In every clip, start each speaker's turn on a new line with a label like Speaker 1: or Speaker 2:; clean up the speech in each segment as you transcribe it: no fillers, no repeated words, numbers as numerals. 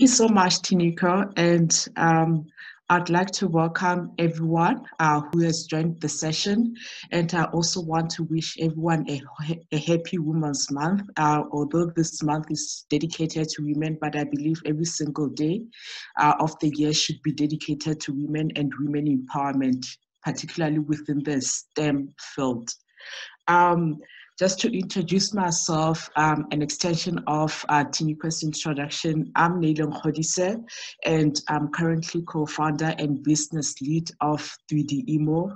Speaker 1: You so much, Tiniko, and I'd like to welcome everyone who has joined the session, and I also want to wish everyone a happy Women's Month. Although this month is dedicated to women, but I believe every single day of the year should be dedicated to women and women empowerment, particularly within the STEM field. Just to introduce myself, an extension of Tiniko's introduction, I'm Nneile Nkholise, and I'm currently co-founder and business lead of 3D Imo.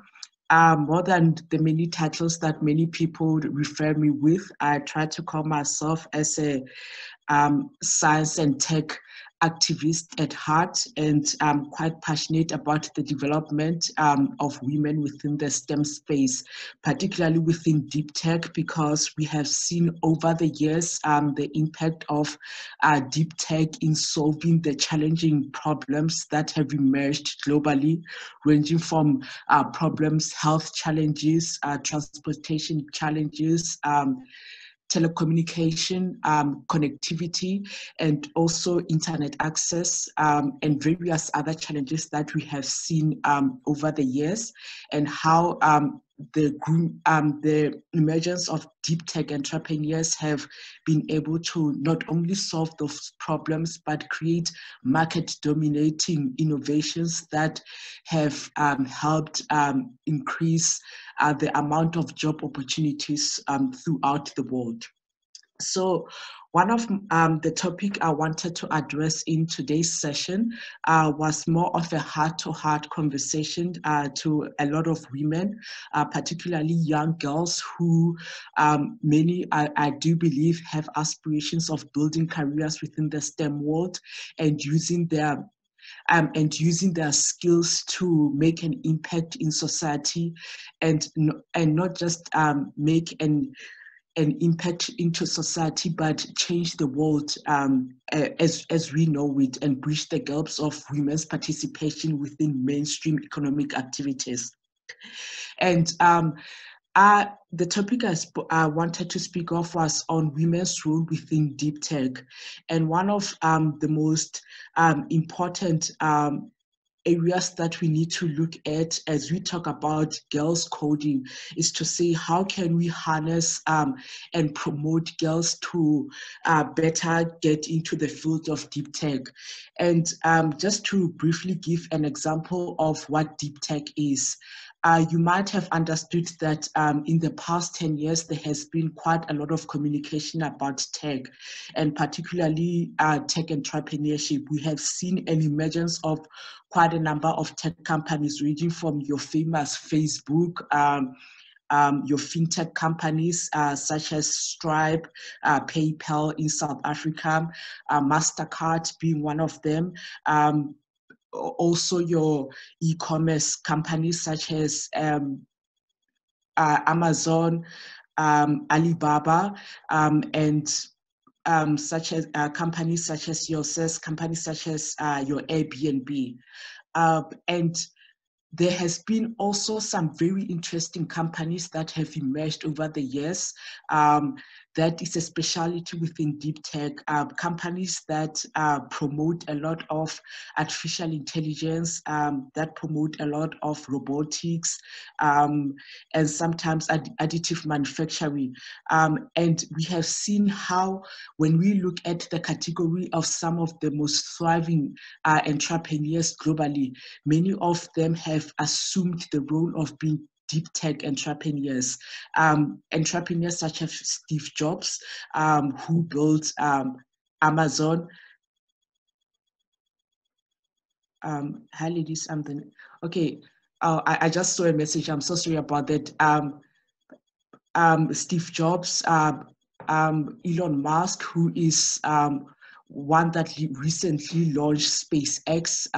Speaker 1: More than the many titles that many people refer me with, I try to call myself as a science and tech activist at heart, and I'm quite passionate about the development of women within the STEM space, particularly within deep tech, because we have seen over the years the impact of deep tech in solving the challenging problems that have emerged globally, ranging from problems, health challenges, transportation challenges, telecommunication, connectivity, and also internet access, and various other challenges that we have seen over the years, and how the emergence of deep tech entrepreneurs have been able to not only solve those problems, but create market-dominating innovations that have helped increase the amount of job opportunities throughout the world. So one of the topic I wanted to address in today's session was more of a heart-to-heart conversation to a lot of women, particularly young girls who many, I do believe, have aspirations of building careers within the STEM world and using their skills to make an impact in society, and not just make an impact into society, but change the world as we know it, and bridge the gaps of women's participation within mainstream economic activities. And the topic I wanted to speak of was on women's role within deep tech. And one of the most important areas that we need to look at as we talk about girls coding is to say, how can we harness and promote girls to better get into the field of deep tech. And just to briefly give an example of what deep tech is, you might have understood that in the past 10 years, there has been quite a lot of communication about tech, and particularly tech entrepreneurship. We have seen an emergence of quite a number of tech companies, ranging from your famous Facebook, your fintech companies such as Stripe, PayPal in South Africa, MasterCard being one of them. Also your e-commerce companies such as Amazon, Alibaba, and such as companies such as yourself, companies such as your Airbnb. And there has been also some very interesting companies that have emerged over the years. That is a specialty within deep tech, companies that promote a lot of artificial intelligence, that promote a lot of robotics, and sometimes additive manufacturing. And we have seen how, when we look at the category of some of the most thriving entrepreneurs globally, many of them have assumed the role of being deep tech entrepreneurs. Entrepreneurs such as Steve Jobs, who built Amazon. Hi, ladies. Okay. I just saw a message. I'm so sorry about that. Steve Jobs, Elon Musk, who is one that recently launched SpaceX,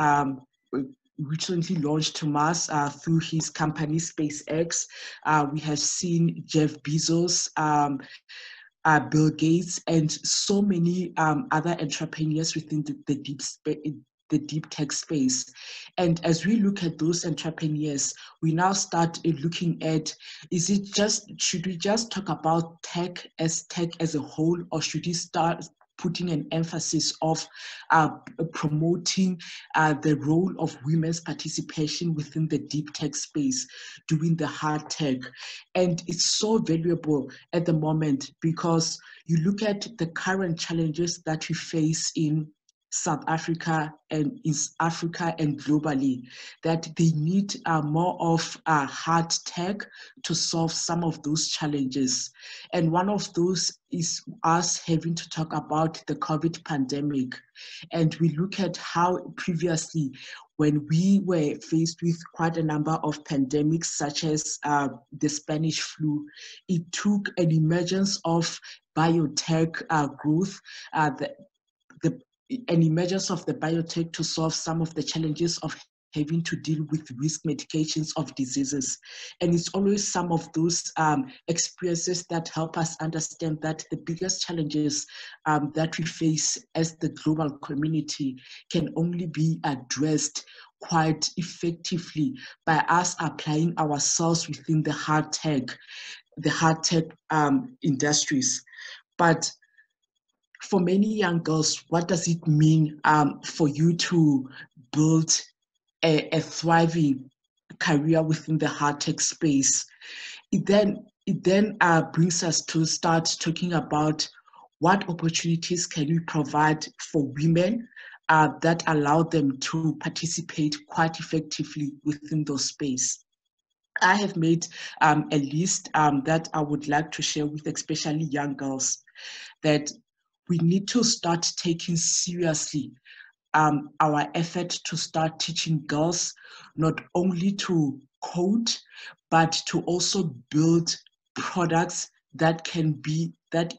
Speaker 1: recently launched to Mars through his company SpaceX. We have seen Jeff Bezos, Bill Gates, and so many other entrepreneurs within the deep tech space. And as we look at those entrepreneurs, we now start looking at, should we just talk about tech as a whole, or should we start putting an emphasis of promoting the role of women's participation within the deep tech space, doing the hard tech. And it's so valuable at the moment because you look at the current challenges that we face in South Africa and in Africa and globally, that they need more of hard tech to solve some of those challenges. And one of those is us having to talk about the COVID pandemic. And we look at how previously, when we were faced with quite a number of pandemics, such as the Spanish flu, it took an emergence of biotech growth, an emergence of the biotech to solve some of the challenges of having to deal with risk medications of diseases. And it's always some of those experiences that help us understand that the biggest challenges that we face as the global community can only be addressed quite effectively by us applying ourselves within the hard tech industries. But for many young girls, what does it mean for you to build a thriving career within the hard tech space? It then brings us to start talking about what opportunities can we provide for women that allow them to participate quite effectively within those space. I have made a list that I would like to share with especially young girls, that we need to start taking seriously our effort to start teaching girls not only to code, but to also build products that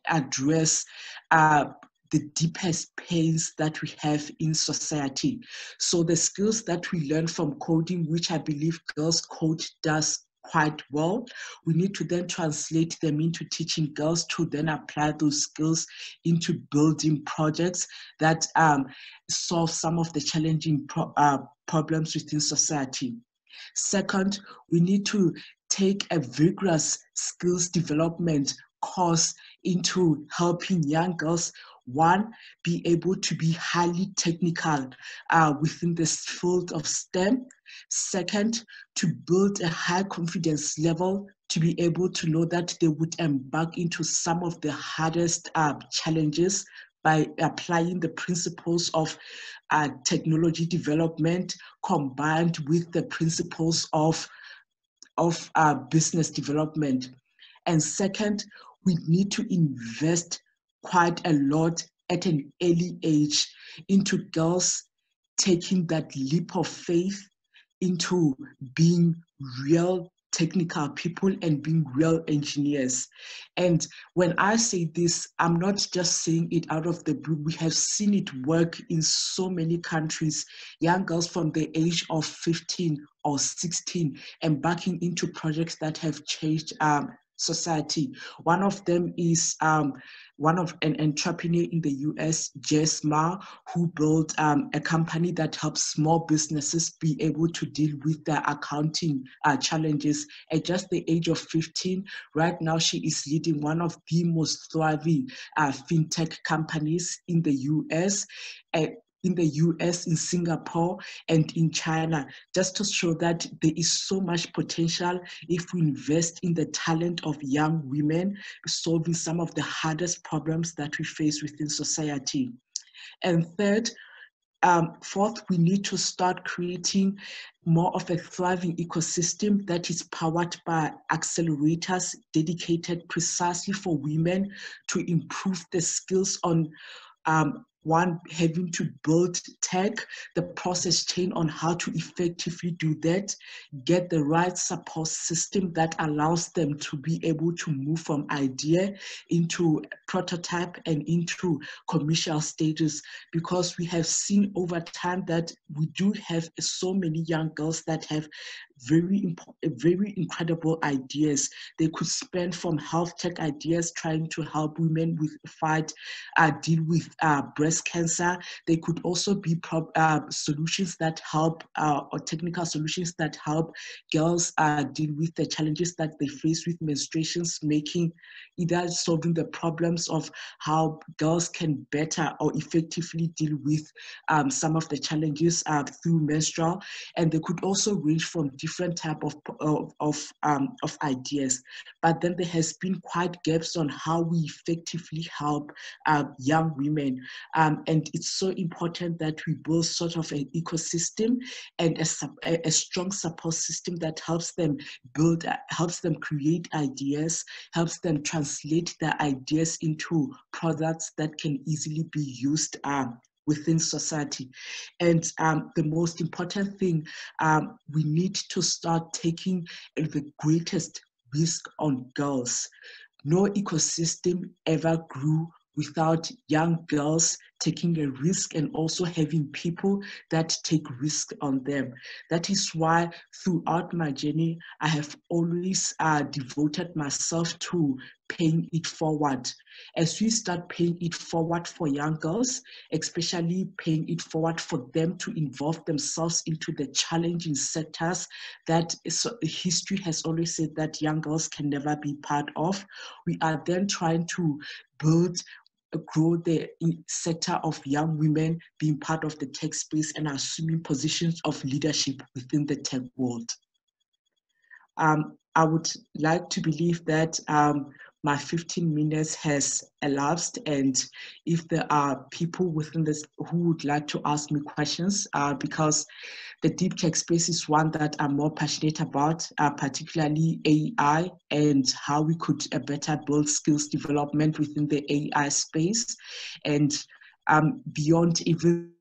Speaker 1: address the deepest pains that we have in society. So the skills that we learn from coding, which I believe Girls Code does quite well, we need to then translate them into teaching girls to then apply those skills into building projects that solve some of the challenging problems within society. Second, we need to take a vigorous skills development course into helping young girls, one, be able to be highly technical within this field of STEM. Second, to build a high confidence level to be able to know that they would embark into some of the hardest challenges by applying the principles of technology development combined with the principles of business development. And second, we need to invest quite a lot at an early age into girls taking that leap of faith into being real technical people and being real engineers. And when I say this, I'm not just saying it out of the blue. We have seen it work in so many countries. Young girls from the age of 15 or 16 embarking into projects that have changed society. One of them is an entrepreneur in the US, Jess Ma, who built a company that helps small businesses be able to deal with their accounting challenges at just the age of 15. Right now, she is leading one of the most thriving fintech companies in the US. In Singapore, and in China, just to show that there is so much potential if we invest in the talent of young women, solving some of the hardest problems that we face within society. And third, fourth, we need to start creating more of a thriving ecosystem that is powered by accelerators dedicated precisely for women to improve the skills on one, having to build tech, the process chain on how to effectively do that, get the right support system that allows them to be able to move from idea into prototype and into commercial stages, because we have seen over time that we do have so many young girls that have very incredible ideas. They could spend from health tech ideas trying to help women deal with breast cancer. They could also be solutions that help, or technical solutions that help girls deal with the challenges that they face with menstruations, either solving the problems of how girls can better or effectively deal with some of the challenges through menstrual. And they could also range from different type of ideas. But then there has been quite gaps on how we effectively help young women. And it's so important that we build sort of an ecosystem and a strong support system that helps them create ideas, helps them translate their ideas into products that can easily be used within society. And the most important thing, we need to start taking the greatest risk on girls. No ecosystem ever grew without young girls taking a risk and also having people that take risk on them. That is why throughout my journey, I have always devoted myself to paying it forward. As we start paying it forward for young girls, especially paying it forward for them to involve themselves into the challenging sectors that history has always said that young girls can never be part of, we are then trying to grow the sector of young women being part of the tech space and assuming positions of leadership within the tech world. I would like to believe that my 15 minutes has elapsed, and if there are people within this who would like to ask me questions, because the deep tech space is one that I'm more passionate about, particularly AI and how we could better build skills development within the AI space. And beyond even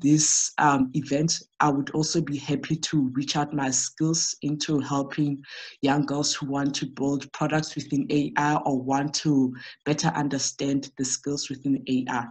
Speaker 1: this event, I would also be happy to reach out my skills into helping young girls who want to build products within AI or want to better understand the skills within AI.